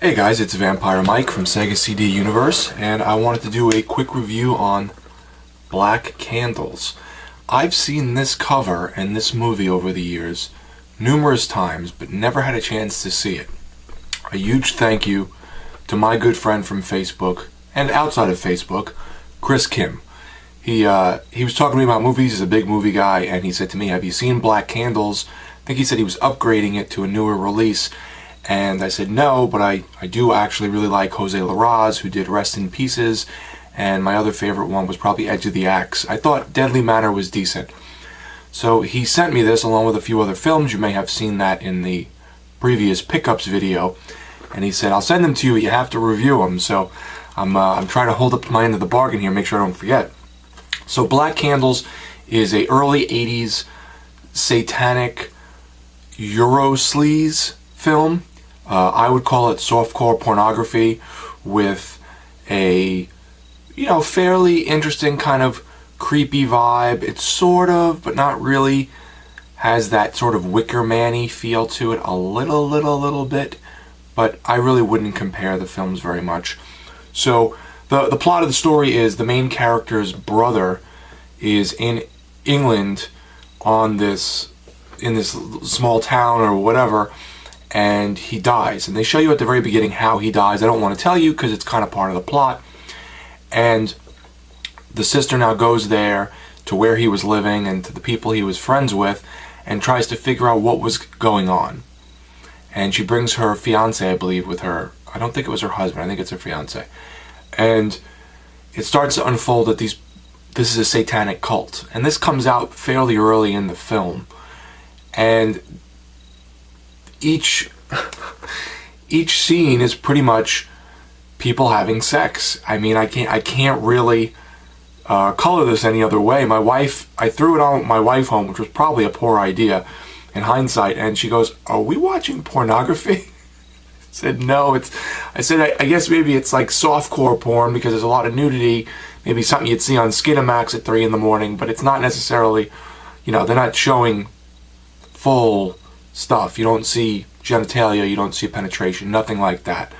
Hey guys, it's Vampire Mike from Sega CD Universe, and I wanted to do a quick review on Black Candles. I've seen this cover and this movie over the years numerous times, but never had a chance to see it. A huge thank you to my good friend from Facebook, and outside of Facebook, Chris Kim. He was talking to me about movies. He's a big movie guy, and he said to me, have you seen Black Candles? I think he said he was upgrading it to a newer release. And I said no, but I do actually really like Jose Larraz, who did Rest in Pieces, and my other favorite one was probably Edge of the Axe. I thought Deadly Manor was decent. So he sent me this along with a few other films. You may have seen that in the previous pickups video. And he said, I'll send them to you, you have to review them. So I'm trying to hold up to my end of the bargain here, make sure I don't forget. So Black Candles is a early 80s satanic Euro-sleaze film. I would call it softcore pornography with a, fairly interesting kind of creepy vibe. It's sort of, but not really, has that sort of Wicker Man-y feel to it a little bit, but I really wouldn't compare the films very much. So the plot of the story is the main character's brother is in England in this small town or whatever, and he dies. And they show you at the very beginning how he dies. I don't want to tell you because it's kind of part of the plot. And the sister now goes there to where he was living and to the people he was friends with and tries to figure out what was going on. And she brings her fiance, I believe, with her. I don't think it was her husband. I think it's her fiance. And it starts to unfold that this is a satanic cult. And this comes out fairly early in the film. And each scene is pretty much people having sex. I mean, I can't really color this any other way. I threw it on my wife home, which was probably a poor idea in hindsight, and she goes, "Are we watching pornography?" I said, "No, I guess maybe it's like softcore porn because there's a lot of nudity, maybe something you'd see on Skinamax at 3 in the morning, but it's not necessarily, they're not showing full stuff. You don't see genitalia, you don't see penetration, nothing like that.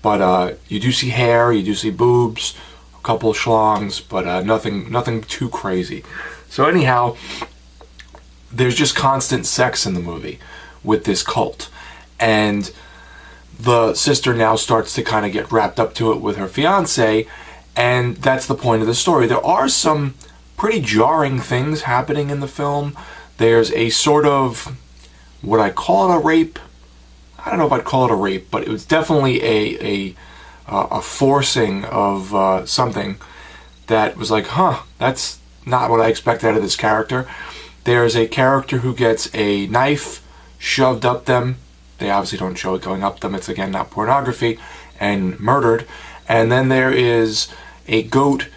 But you do see hair, you do see boobs, a couple of schlongs, but nothing too crazy." So anyhow, there's just constant sex in the movie with this cult. And the sister now starts to kind of get wrapped up to it with her fiance, and that's the point of the story. There are some pretty jarring things happening in the film. There's a sort of, would I call it a rape? I don't know if I'd call it a rape, but it was definitely a forcing of something that was like, that's not what I expect out of this character. There's a character who gets a knife shoved up them. They obviously don't show it going up them. It's, again, not pornography, and murdered. And then there is a goat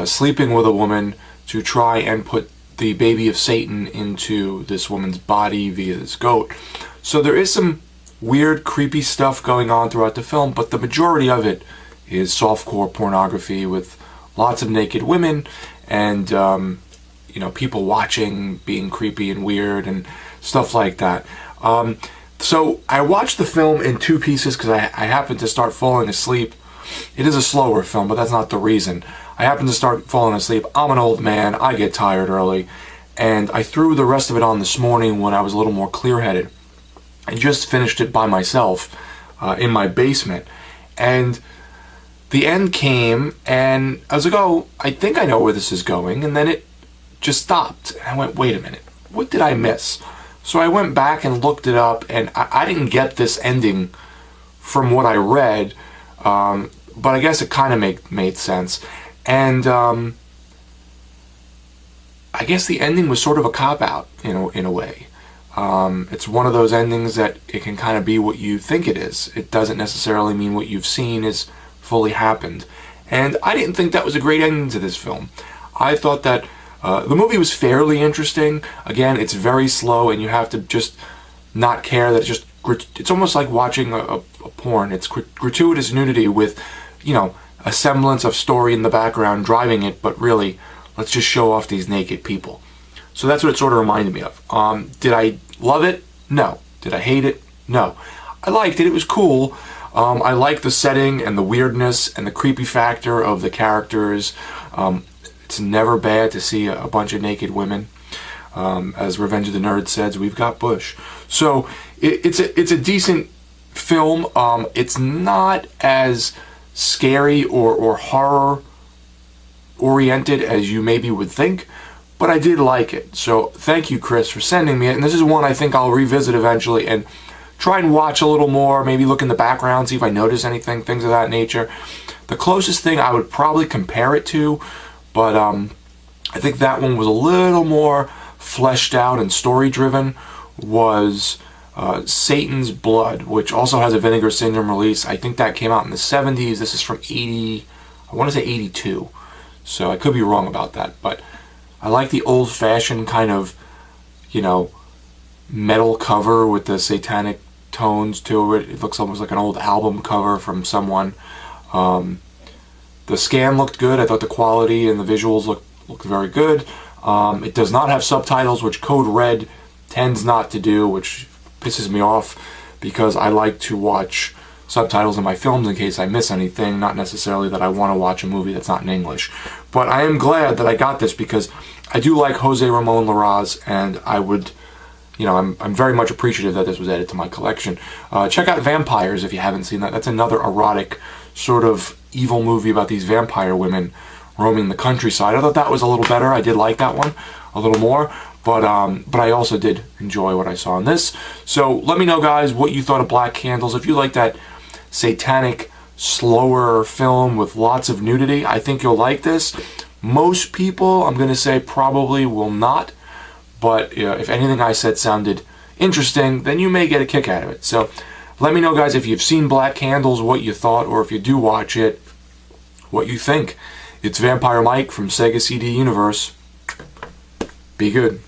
sleeping with a woman to try and put the baby of Satan into this woman's body via this goat. So there is some weird, creepy stuff going on throughout the film, but the majority of it is softcore pornography with lots of naked women and, people watching, being creepy and weird and stuff like that. So I watched the film in 2 pieces because I happened to start falling asleep. It is a slower film, but that's not the reason. I happened to start falling asleep. I'm an old man. I get tired early. And I threw the rest of it on this morning when I was a little more clear-headed. I just finished it by myself in my basement. And the end came, and I was like, oh, I think I know where this is going. And then it just stopped. And I went, wait a minute. What did I miss? So I went back and looked it up, and I didn't get this ending from what I read. But I guess it kind of made sense. And I guess the ending was sort of a cop-out, in a way. It's one of those endings that it can kind of be what you think it is. It doesn't necessarily mean what you've seen is fully happened. And I didn't think that was a great ending to this film. I thought that the movie was fairly interesting. Again, it's very slow, and you have to just not care that it's almost like watching a porn. It's gratuitous nudity with, a semblance of story in the background driving it, but really, let's just show off these naked people. So that's what it sort of reminded me of. Did I love it? No. Did I hate it? No. I liked it. It was cool. I like the setting and the weirdness and the creepy factor of the characters. It's never bad to see a bunch of naked women. As Revenge of the Nerds says, we've got Bush. So it's a decent film. It's not as scary or horror oriented as you maybe would think, but I did like it. So thank you, Chris, for sending me it. And this is one I think I'll revisit eventually and try and watch a little more, maybe look in the background, see if I notice anything, things of that nature. The closest thing I would probably compare it to, but I think that one was a little more fleshed out and story driven, was Satan's Blood, which also has a Vinegar Syndrome release. I think that came out in the 70s. This is from 80, I want to say 82. So I could be wrong about that, but I like the old-fashioned kind of, you know, metal cover with the satanic tones to it. It looks almost like an old album cover from someone. The scan looked good. I thought the quality and the visuals looked very good. It does not have subtitles, which Code Red tends not to do, which pisses me off because I like to watch subtitles in my films in case I miss anything, not necessarily that I want to watch a movie that's not in English. But I am glad that I got this because I do like Jose Ramon Larraz, and I would, you know, I'm very much appreciative that this was added to my collection. Check out Vampires if you haven't seen that. That's another erotic sort of evil movie about these vampire women roaming the countryside. I thought that was a little better. I did like that one a little more. But I also did enjoy what I saw in this. So let me know, guys, what you thought of Black Candles. If you like that satanic, slower film with lots of nudity, I think you'll like this. Most people, I'm going to say, probably will not. But if anything I said sounded interesting, then you may get a kick out of it. So let me know, guys, if you've seen Black Candles, what you thought, or if you do watch it, what you think. It's Vampire Mike from Sega CD Universe. Be good.